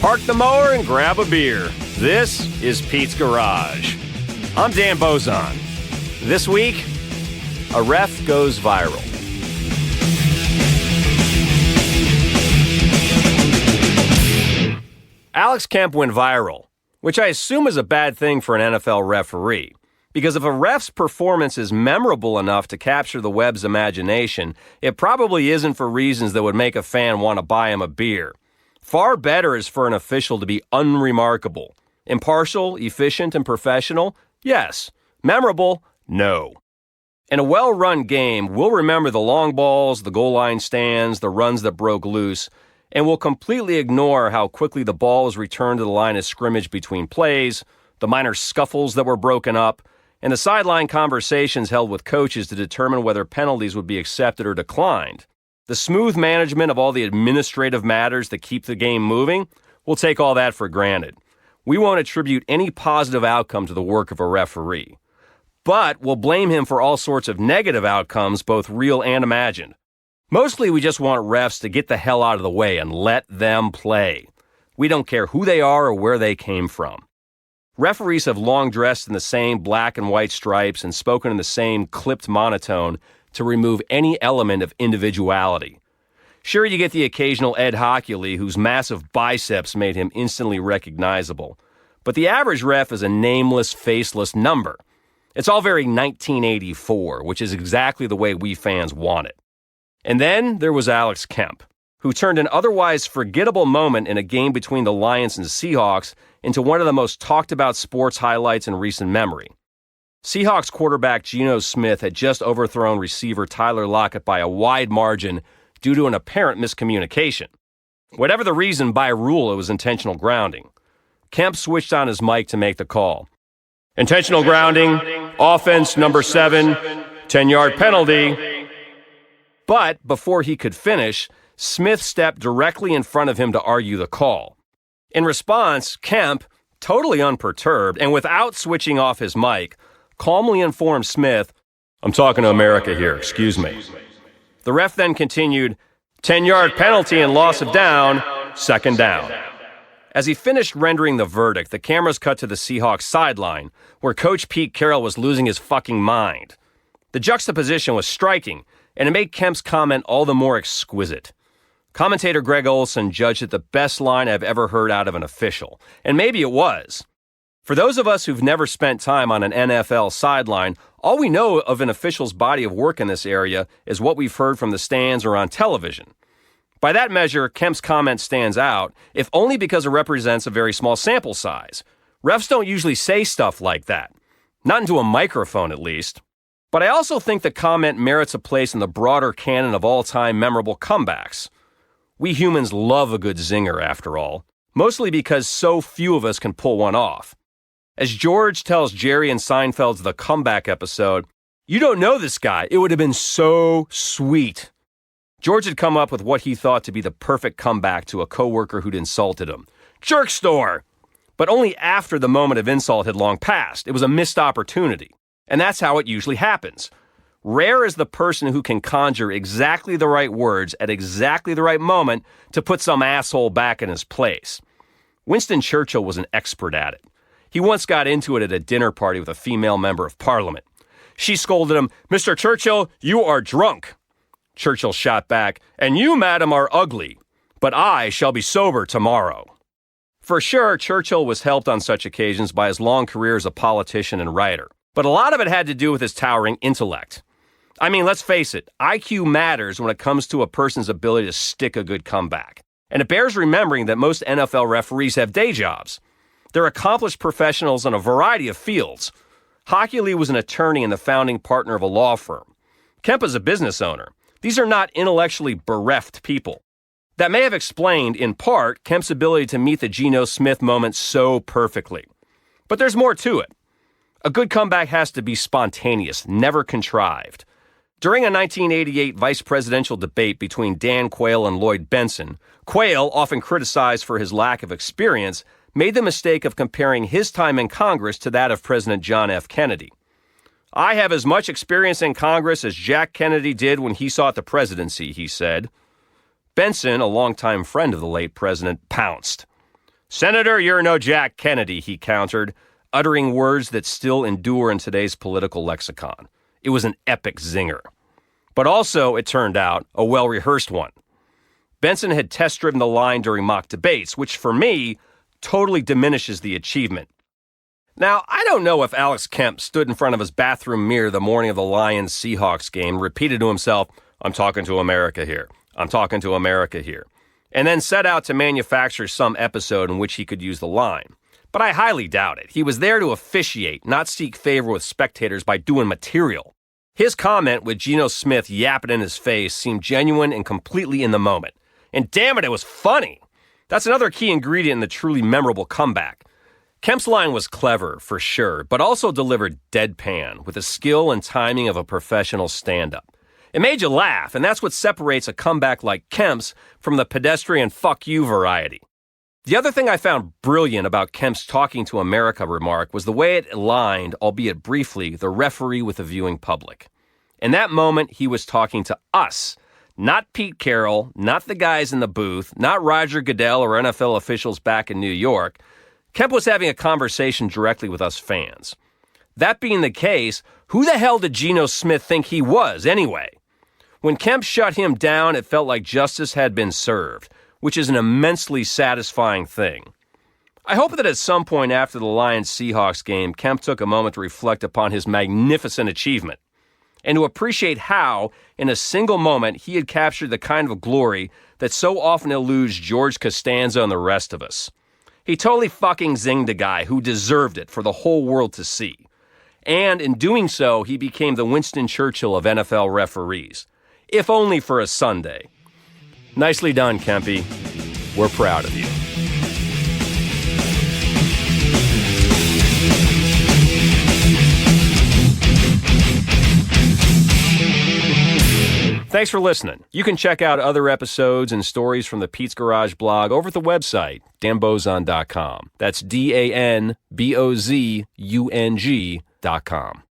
Park the mower and grab a beer. This is Pete's Garage. I'm Dan Bozon. This week, a ref goes viral. Alex Kemp went viral, which I assume is a bad thing for an NFL referee. Because if a ref's performance is memorable enough to capture the web's imagination, it probably isn't for reasons that would make a fan want to buy him a beer. Far better is for an official to be unremarkable. Impartial, efficient, and professional? Yes. Memorable? No. In a well-run game, we'll remember the long balls, the goal line stands, the runs that broke loose, and we'll completely ignore how quickly the ball was returned to the line of scrimmage between plays, the minor scuffles that were broken up, and the sideline conversations held with coaches to determine whether penalties would be accepted or declined. The smooth management of all the administrative matters that keep the game moving, we'll take all that for granted. We won't attribute any positive outcome to the work of a referee. But we'll blame him for all sorts of negative outcomes, both real and imagined. Mostly we just want refs to get the hell out of the way and let them play. We don't care who they are or where they came from. Referees have long dressed in the same black and white stripes and spoken in the same clipped monotone to remove any element of individuality. Sure, you get the occasional Ed Hockley whose massive biceps made him instantly recognizable. But the average ref is a nameless, faceless number. It's all very 1984, which is exactly the way we fans want it. And then there was Alex Kemp, who turned an otherwise forgettable moment in a game between the Lions and Seahawks into one of the most talked about sports highlights in recent memory. Seahawks quarterback Geno Smith had just overthrown receiver Tyler Lockett by a wide margin due to an apparent miscommunication. Whatever the reason, by rule, it was intentional grounding. Kemp switched on his mic to make the call. Intentional grounding, offense number 7, 10-yard penalty. But before he could finish, Smith stepped directly in front of him to argue the call. In response, Kemp, totally unperturbed and without switching off his mic, calmly informed Smith, "I'm talking to America here, excuse me." The ref then continued, 10-yard penalty and loss of down, second down. As he finished rendering the verdict, the cameras cut to the Seahawks sideline, where Coach Pete Carroll was losing his fucking mind. The juxtaposition was striking, and it made Kemp's comment all the more exquisite. Commentator Greg Olson judged it the best line I've ever heard out of an official, and maybe it was. For those of us who've never spent time on an NFL sideline, all we know of an official's body of work in this area is what we've heard from the stands or on television. By that measure, Kemp's comment stands out, if only because it represents a very small sample size. Refs don't usually say stuff like that. Not into a microphone, at least. But I also think the comment merits a place in the broader canon of all-time memorable comebacks. We humans love a good zinger, after all, mostly because so few of us can pull one off. As George tells Jerry in Seinfeld's The Comeback episode, "You don't know this guy. It would have been so sweet." George had come up with what he thought to be the perfect comeback to a coworker who'd insulted him. "Jerk store!" But only after the moment of insult had long passed. It was a missed opportunity. And that's how it usually happens. Rare is the person who can conjure exactly the right words at exactly the right moment to put some asshole back in his place. Winston Churchill was an expert at it. He once got into it at a dinner party with a female member of parliament. She scolded him, "Mr. Churchill, you are drunk." Churchill shot back, "And you, madam, are ugly, but I shall be sober tomorrow." For sure, Churchill was helped on such occasions by his long career as a politician and writer. But a lot of it had to do with his towering intellect. I mean, let's face it, IQ matters when it comes to a person's ability to stick a good comeback. And it bears remembering that most NFL referees have day jobs. They're accomplished professionals in a variety of fields. Hockley was an attorney and the founding partner of a law firm. Kemp is a business owner. These are not intellectually bereft people. That may have explained, in part, Kemp's ability to meet the Geno Smith moment so perfectly. But there's more to it. A good comeback has to be spontaneous, never contrived. During a 1988 vice presidential debate between Dan Quayle and Lloyd Bentsen, Quayle, often criticized for his lack of experience, made the mistake of comparing his time in Congress to that of President John F. Kennedy. I have as much experience in Congress as Jack Kennedy did when he sought the presidency, he said. Benson, a longtime friend of the late president, pounced. Senator, you're no Jack Kennedy, he countered, uttering words that still endure in today's political lexicon. It was an epic zinger. But also, it turned out, a well-rehearsed one. Benson had test-driven the line during mock debates, which, for me, totally diminishes the achievement. Now, I don't know if Alex Kemp stood in front of his bathroom mirror the morning of the Lions-Seahawks game, repeated to himself, I'm talking to America here. I'm talking to America here. And then set out to manufacture some episode in which he could use the line. But I highly doubt it. He was there to officiate, not seek favor with spectators by doing material. His comment with Geno Smith yapping in his face seemed genuine and completely in the moment. And damn it was funny. That's another key ingredient in the truly memorable comeback. Kemp's line was clever, for sure, but also delivered deadpan with the skill and timing of a professional stand-up. It made you laugh, and that's what separates a comeback like Kemp's from the pedestrian fuck you variety. The other thing I found brilliant about Kemp's talking to America remark was the way it aligned, albeit briefly, the referee with the viewing public. In that moment, he was talking to us, not Pete Carroll, not the guys in the booth, not Roger Goodell or NFL officials back in New York. Kemp was having a conversation directly with us fans. That being the case, who the hell did Geno Smith think he was, anyway? When Kemp shut him down, it felt like justice had been served, which is an immensely satisfying thing. I hope that at some point after the Lions-Seahawks game, Kemp took a moment to reflect upon his magnificent achievement and to appreciate how, in a single moment, he had captured the kind of glory that so often eludes George Costanza and the rest of us. He totally fucking zinged a guy who deserved it for the whole world to see. And in doing so, he became the Winston Churchill of NFL referees, if only for a Sunday. Nicely done, Kempy. We're proud of you. Thanks for listening. You can check out other episodes and stories from the Pete's Garage blog over at the website, danbozon.com. That's DANBOZUNG.com.